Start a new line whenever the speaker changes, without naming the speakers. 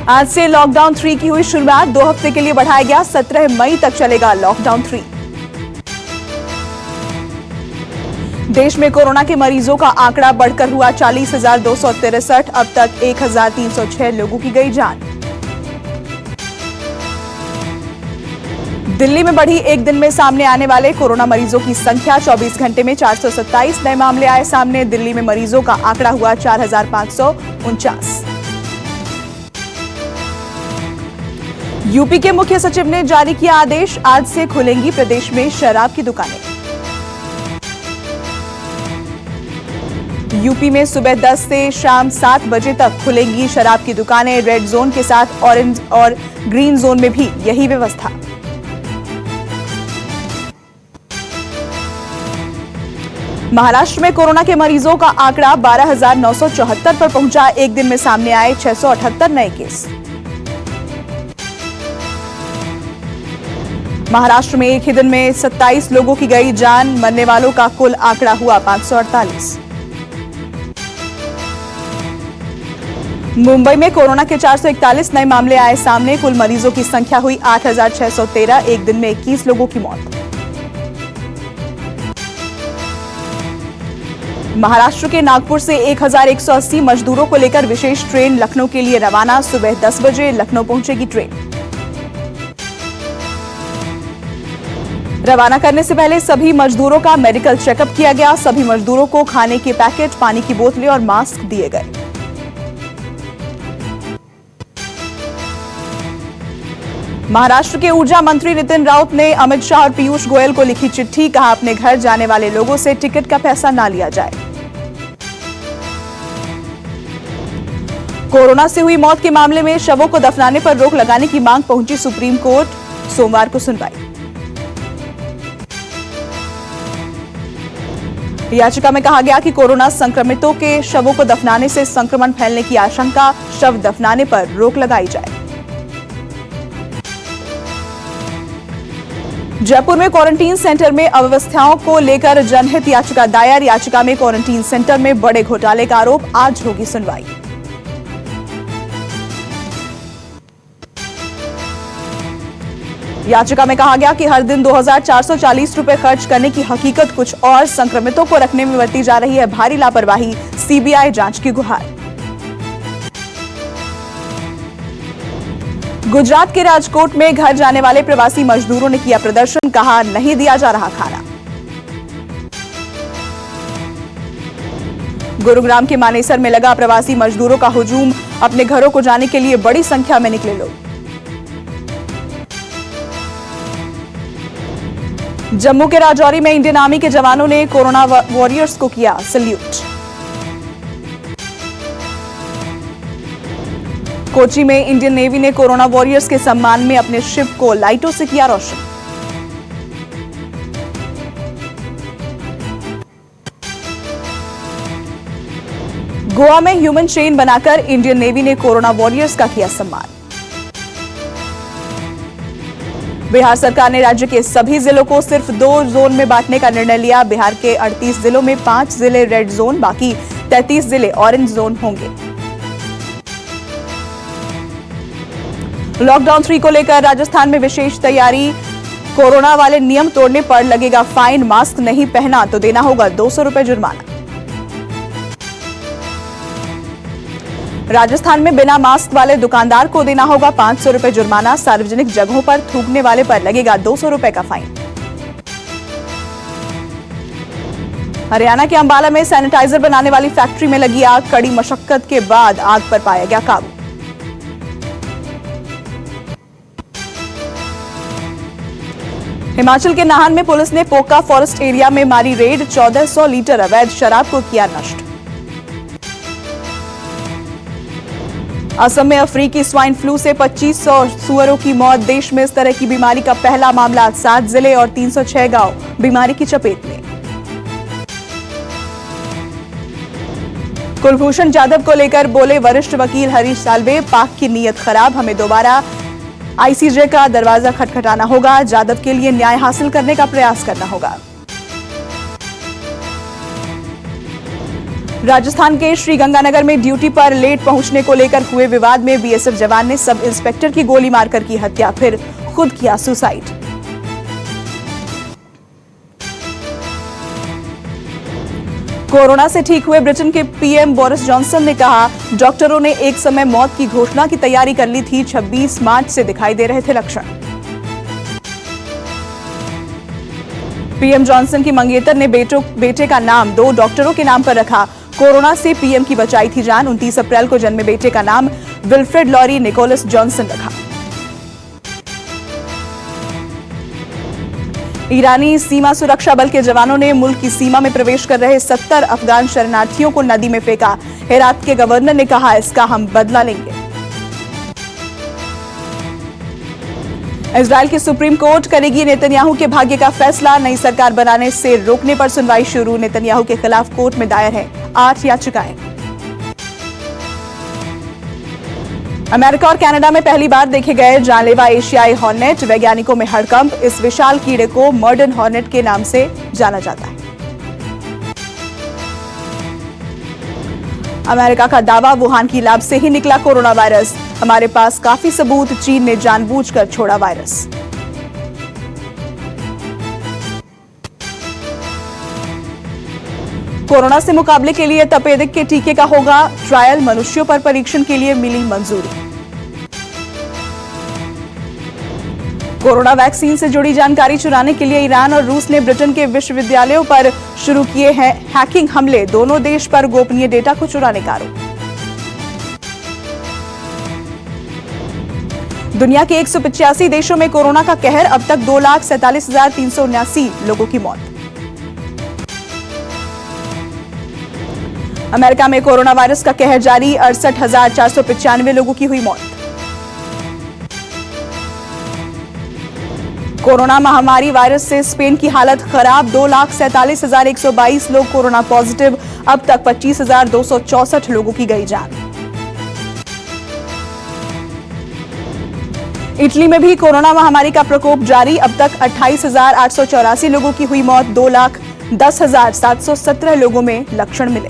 आज से लॉकडाउन 3 की हुई शुरुआत। 2 हफ्ते के लिए बढ़ाया गया। 17 मई तक चलेगा लॉकडाउन 3। देश में कोरोना के मरीजों का आंकड़ा बढ़कर हुआ 40,263। अब तक 1,306 लोगों की गई जान। दिल्ली में बढ़ी एक दिन में सामने आने वाले कोरोना मरीजों की संख्या। 24 घंटे में 427 नए मामले आए सामने। दिल्ली में मरीजों का आंकड़ा हुआ 4,549। यूपी के मुख्य सचिव ने जारी किया आदेश। आज से खुलेंगी प्रदेश में शराब की दुकानें। यूपी में सुबह 10 से शाम 7 बजे तक खुलेंगी शराब की दुकानें। रेड जोन के साथ ऑरेंज और ग्रीन जोन में भी यही व्यवस्था। महाराष्ट्र में कोरोना के मरीजों का आंकड़ा 12,974 पर पहुंचा। एक दिन में सामने आए 678 नए केस। महाराष्ट्र में एक ही दिन में 27 लोगों की गई जान। मरने वालों का कुल आंकड़ा हुआ 548। मुंबई में कोरोना के 441 नए मामले आए सामने। कुल मरीजों की संख्या हुई 8,613। एक दिन में 21 लोगों की मौत। महाराष्ट्र के नागपुर से 1,180 मजदूरों को लेकर विशेष ट्रेन लखनऊ के लिए रवाना। सुबह 10 बजे लखनऊ पहुंचेगी ट्रेन। रवाना करने से पहले सभी मजदूरों का मेडिकल चेकअप किया गया। सभी मजदूरों को खाने के पैकेट, पानी की बोतलें और मास्क दिए गए। महाराष्ट्र के ऊर्जा मंत्री नितिन राउत ने अमित शाह और पीयूष गोयल को लिखी चिट्ठी। कहा, अपने घर जाने वाले लोगों से टिकट का पैसा ना लिया जाए। कोरोना से हुई मौत के मामले में शवों को दफनाने पर रोक लगाने की मांग पहुंची सुप्रीम कोर्ट। सोमवार को सुनवाई। याचिका में कहा गया कि कोरोना संक्रमितों के शवों को दफनाने से संक्रमण फैलने की आशंका। शव दफनाने पर रोक लगाई जाए। जयपुर में क्वारंटीन सेंटर में अव्यवस्थाओं को लेकर जनहित याचिका दायर। याचिका में क्वारंटीन सेंटर में बड़े घोटाले का आरोप। आज होगी सुनवाई। याचिका में कहा गया कि हर दिन 2,440 रुपए खर्च करने की हकीकत कुछ और। संक्रमितों को रखने में बरती जा रही है भारी लापरवाही। सीबीआई जांच की गुहार। गुजरात के राजकोट में घर जाने वाले प्रवासी मजदूरों ने किया प्रदर्शन। कहा, नहीं दिया जा रहा खाना। गुरुग्राम के मानेसर में लगा प्रवासी मजदूरों का हुजूम। अपने घरों को जाने के लिए बड़ी संख्या में निकले लोग। जम्मू के राजौरी में इंडियन आर्मी के जवानों ने कोरोना वॉरियर्स को किया सैल्यूट। कोची में इंडियन नेवी ने कोरोना वॉरियर्स के सम्मान में अपने शिप को लाइटों से किया रोशन। गोवा में ह्यूमन चेन बनाकर इंडियन नेवी ने कोरोना वॉरियर्स का किया सम्मान। बिहार सरकार ने राज्य के सभी जिलों को सिर्फ 2 जोन में बांटने का निर्णय लिया। बिहार के 38 जिलों में 5 जिले रेड जोन, बाकी 33 जिले ऑरेंज जोन होंगे। लॉकडाउन 3 को लेकर राजस्थान में विशेष तैयारी। कोरोना वाले नियम तोड़ने पर लगेगा फाइन। मास्क नहीं पहना तो देना होगा 200 रुपए जुर्माना। राजस्थान में बिना मास्क वाले दुकानदार को देना होगा 500 रुपए जुर्माना। सार्वजनिक जगहों पर थूकने वाले पर लगेगा 200 रुपए का फाइन। हरियाणा के अंबाला में सैनिटाइजर बनाने वाली फैक्ट्री में लगी आग। कड़ी मशक्कत के बाद आग पर पाया गया काबू। हिमाचल के नाहन में पुलिस ने पोका फॉरेस्ट एरिया में मारी रेड। 1400 लीटर अवैध शराब को किया नष्ट। असम में अफ्रीकी स्वाइन फ्लू से 2500 सुअरों की मौत। देश में इस तरह की बीमारी का पहला मामला। 7 जिले और 306 गांव बीमारी की चपेट में। कुलभूषण जाधव को लेकर बोले वरिष्ठ वकील हरीश साल्वे, पाक की नीयत खराब, हमें दोबारा आईसीजे का दरवाजा खटखटाना होगा। जाधव के लिए न्याय हासिल करने का प्रयास करना होगा। राजस्थान के श्रीगंगानगर में ड्यूटी पर लेट पहुंचने को लेकर हुए विवाद में बीएसएफ जवान ने सब इंस्पेक्टर की गोली मारकर की हत्या, फिर खुद किया सुसाइड। कोरोना से ठीक हुए ब्रिटेन के पीएम बोरिस जॉनसन ने कहा, डॉक्टरों ने एक समय मौत की घोषणा की तैयारी कर ली थी, 26 मार्च से दिखाई दे रहे थे लक्षण। पीएम जॉनसन की मंगेतर ने बेटे का नाम 2 डॉक्टरों के नाम पर रखा। कोरोना से पीएम की बचाई थी जान। 29 अप्रैल को जन्मे बेटे का नाम विल्फ्रेड लॉरी निकोलस जॉनसन रखा। ईरानी सीमा सुरक्षा बल के जवानों ने मुल्क की सीमा में प्रवेश कर रहे 70 अफगान शरणार्थियों को नदी में फेंका। हेरात के गवर्नर ने कहा, इसका हम बदला लेंगे। इजरायल की सुप्रीम कोर्ट करेगी नेतन्याहू के भाग्य का फैसला। नई सरकार बनाने से रोकने पर सुनवाई शुरू। नेतन्याहू के खिलाफ कोर्ट में दायर है 8 याचिकाएं। अमेरिका और कनाडा में पहली बार देखे गए जानलेवा एशियाई हॉर्नेट। वैज्ञानिकों में हड़कंप। इस विशाल कीड़े को मर्डन हॉर्नेट के नाम से जाना जाता है। अमेरिका का दावा, वुहान की लैब से ही निकला कोरोना वायरस। हमारे पास काफी सबूत, चीन ने जानबूझकर छोड़ा वायरस। कोरोना से मुकाबले के लिए तपेदिक के टीके का होगा ट्रायल। मनुष्यों पर परीक्षण के लिए मिली मंजूरी। कोरोना वैक्सीन से जुड़ी जानकारी चुराने के लिए ईरान और रूस ने ब्रिटेन के विश्वविद्यालयों पर शुरू किए हैं हैकिंग हमले। दोनों देश पर गोपनीय डेटा को चुराने का आरोप। दुनिया के 185 देशों में कोरोना का कहर। अब तक 2,47,379 लोगों की मौत। अमेरिका में कोरोना वायरस का कहर जारी। 68,495 लोगों की हुई मौत। कोरोना महामारी वायरस से स्पेन की हालत खराब। 2,47,122 लोग कोरोना पॉजिटिव। अब तक 25,264 लोगों की गई जान। इटली में भी कोरोना महामारी का प्रकोप जारी। अब तक 28,884 लोगों की हुई मौत। 2,10,717 लोगों में लक्षण मिले।